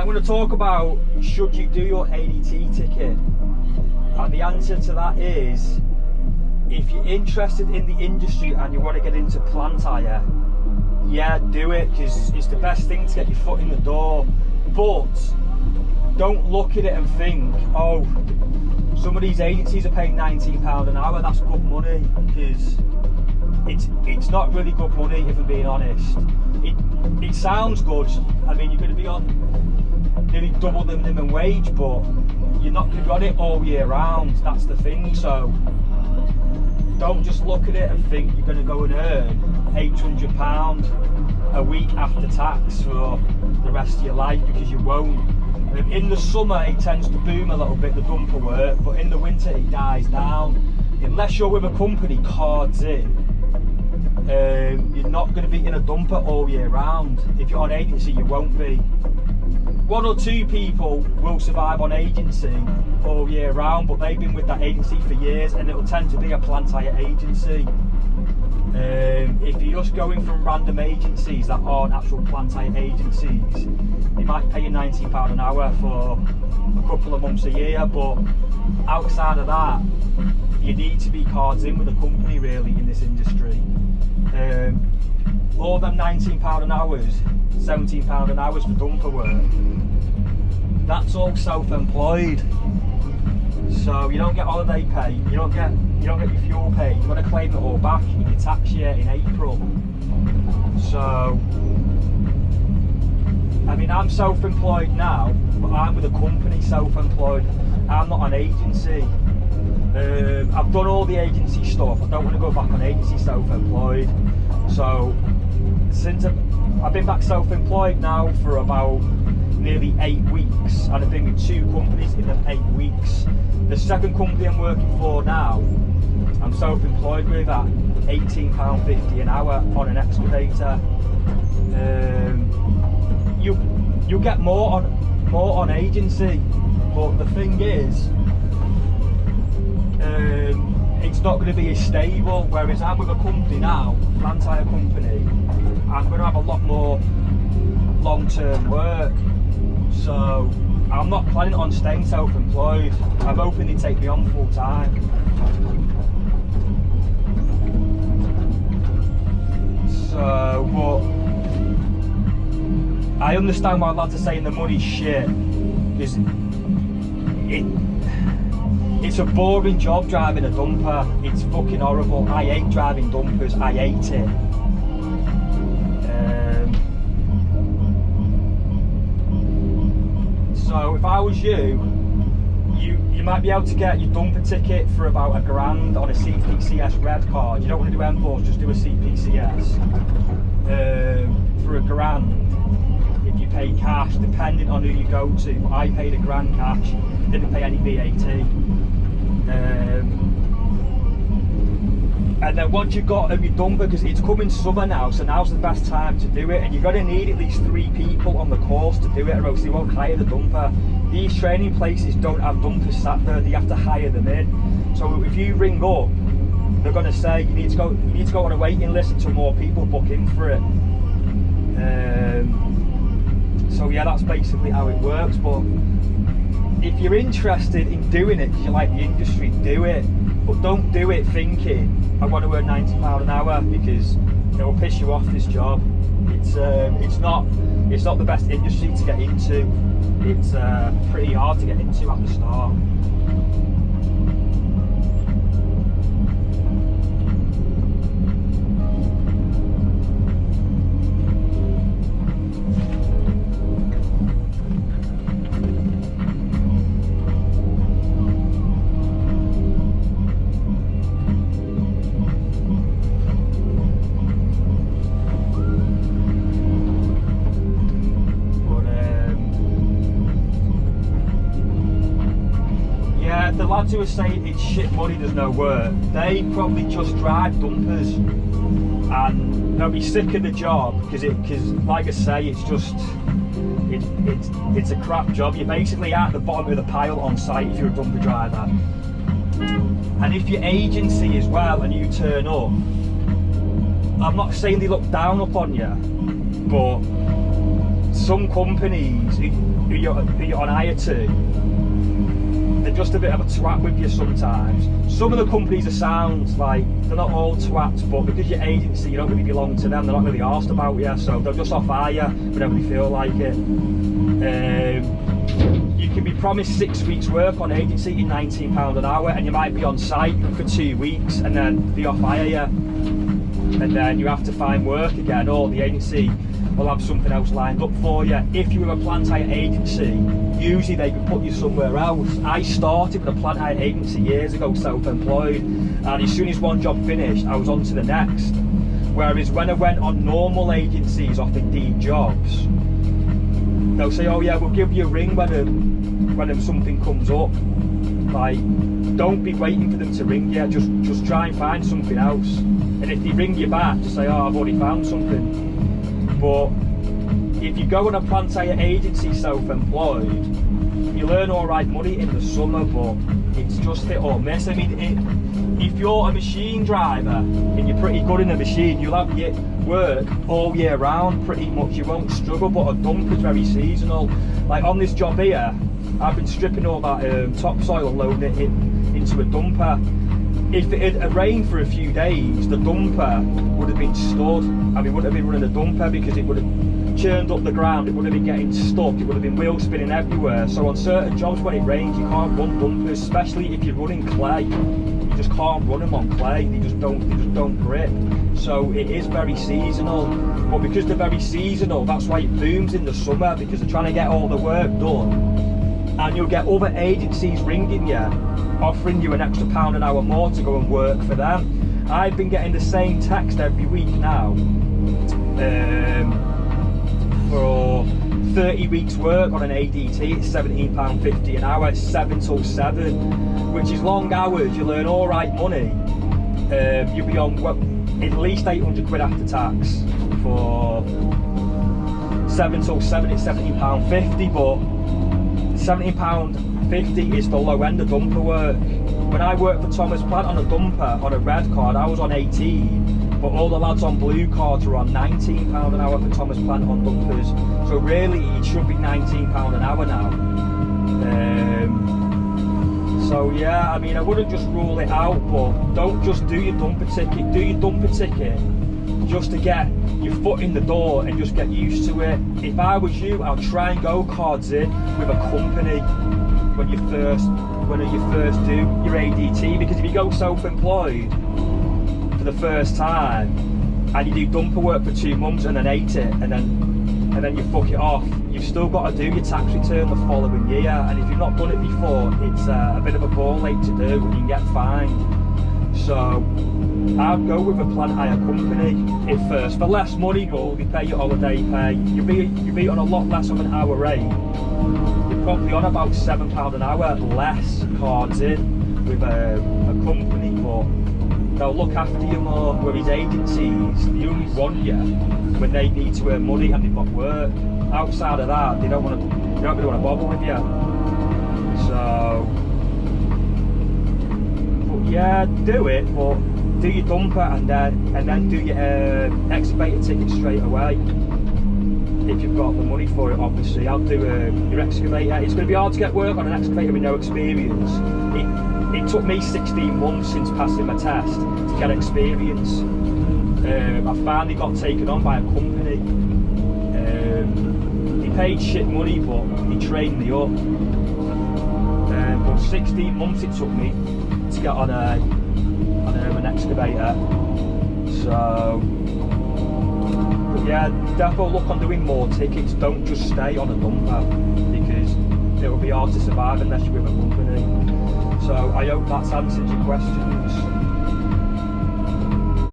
I'm going to talk about should you do your ADT ticket, and the answer to that is if you're interested in the industry and you want to get into plant hire, yeah, do it, because it's the best thing to get your foot in the door. But don't look at it and think, oh, some of these agencies are paying £19 an hour, that's good money, because it's not really good money, if I'm being honest. It sounds good. I mean, you're going to be on nearly double the minimum wage, but you're not going to be on it all year round. That's the thing. So don't just look at it and think you're going to go and earn £800 a week after tax for the rest of your life, because you won't. In the summer it tends to boom a little bit, the dumper work, but in the winter it dies down. Unless you're with a company cards in, you're not going to be in a dumper all year round. If you're on agency, you won't be. One or two people will survive on agency all year round, but they've been with that agency for years, and it'll tend to be a plant hire agency. If you're just going from random agencies that aren't actual plant hire agencies, they might pay you £19 an hour for a couple of months a year, but outside of that, you need to be cards in with a company really in this industry. All them £19 an hour, £17 an hour for dumper work, that's all self-employed. So you don't get holiday pay, you don't get your fuel pay, you've got to claim it all back in your tax year in April. So I mean, I'm self-employed now, but I'm with a company self-employed. I'm not an agency. I've done all the agency stuff. I don't want to go back on agency self-employed. So since I've been back self-employed now for about nearly 8 weeks, and I've been with 2 companies in them 8 weeks. The second company I'm working for now, I'm self-employed with at £18.50 an hour on an excavator. You get more on agency, but the thing is, it's not going to be as stable. Whereas I'm with a company now, plant hire company, I'm going to have a lot more long-term work. So I'm not planning on staying self-employed. I'm hoping they take me on full time. So, but I understand why lads are saying the money's shit, because it's a boring job driving a dumper. It's fucking horrible. I hate driving dumpers. I hate it. So if I was you might be able to get your dumper ticket for about £1,000 on a CPCS red card. You don't want to do MPORs, just do a CPCS for £1,000. If you pay cash, depending on who you go to. But I paid £1,000 cash, didn't pay any VAT. And then once you've got your dumper, because it's coming summer now, so now's the best time to do it, and you're going to need at least 3 people on the course to do it, or else they won't hire the dumper. These training places don't have dumpers sat there, they have to hire them in. So if you ring up, they're going to say you need to go on a waiting list until more people book in for it. So yeah, that's basically how it works. But if you're interested in doing it because you like the industry, do it. But don't do it thinking I want to earn £90 an hour, because it will piss you off, this job. It's not the best industry to get into. It's pretty hard to get into at the start. The lads who are saying it's shit money, there's no work, they probably just drive dumpers and they'll be sick of the job because like I say, it's a crap job. You're basically at the bottom of the pile on site if you're a dumper driver. And if you're agency as well and you turn up, I'm not saying they look down upon you, but some companies who you're on hire to, they're just a bit of a twat with you sometimes. Some of the companies are sound, like, they're not all twats, but because you're agency, you don't really belong to them, they're not really arsed about you, so they'll just off hire you whenever they feel like it. You can be promised 6 weeks work on agency at £19 an hour, and you might be on site for 2 weeks and then they off hire you, and then you have to find work again, or the agency will have something else lined up for you. If you were a plant hire agency, usually they could put you somewhere else. I started with a plant hire agency years ago, self-employed, and as soon as one job finished, I was on to the next. Whereas when I went on normal agencies off Indeed jobs, they'll say, oh yeah, we'll give you a ring when something comes up. Like, don't be waiting for them to ring you, just try and find something else. And if they ring you back, just say, oh, I've already found something. But if you go on a plant hire agency self-employed, you earn alright money in the summer, but it's just hit or miss. I mean, if you're a machine driver and you're pretty good in a machine, you'll have your work all year round pretty much, you won't struggle. But a dump is very seasonal. Like on this job here, I've been stripping all that topsoil and loading it into a dumper. If it had rained for a few days, the dumper would have been stood, and we wouldn't have been running the dumper because it would have churned up the ground, it would have been getting stuck, it would have been wheel spinning everywhere. So on certain jobs when it rains, you can't run dumpers, especially if you're running clay. You just can't run them on clay, they just don't grip. So it is very seasonal, but because they're very seasonal, that's why it booms in the summer, because they're trying to get all the work done. And you'll get other agencies ringing you, offering you an extra £1 an hour more to go and work for them. I've been getting the same text every week now for 30 weeks work on an ADT. It's £17.50 an hour, it's 7 till 7, which is long hours. You'll earn all right money. You'll be on at least 800 quid after tax. For 7 till 7 it's £17.50, but £17.50 is the low end of dumper work. When I worked for Thomas Plant on a dumper on a red card, I was on 18, but all the lads on blue cards were on £19 an hour for Thomas Plant on dumpers. So really it should be £19 an hour now. So yeah, I mean, I wouldn't just rule it out, but don't just do your dumper ticket. Do your dumper ticket just to get your foot in the door and just get used to it. If I was you, I'll try and go cards in with a company when you first do your ADT, because if you go self-employed for the first time and you do dumper work for 2 months and then hate it and then you fuck it off, you've still got to do your tax return the following year, and if you've not done it before, it's a bit of a ball ache to do and you can get fined. So I'd go with a plant hire company at first for less money, but they pay your holiday pay. You'll be on a lot less of an hour rate. You're probably on about £7 an hour less cards in with a company, but they'll look after you more. Whereas agencies, they only want you when they need to earn money and they've got work. Outside of that, they don't really want to bother with you. So, but yeah, do it, but do your dumper and then do your excavator ticket straight away. If you've got the money for it, obviously. I'll do your excavator. It's going to be hard to get work on an excavator with no experience. It took me 16 months since passing my test to get experience. I finally got taken on by a company. They paid shit money, but they trained me up. But 16 months it took me to get on an excavator. So, but yeah, definitely look on doing more tickets. Don't just stay on a dumper, because it will be hard to survive unless you're with a company. So I hope that's answered your questions.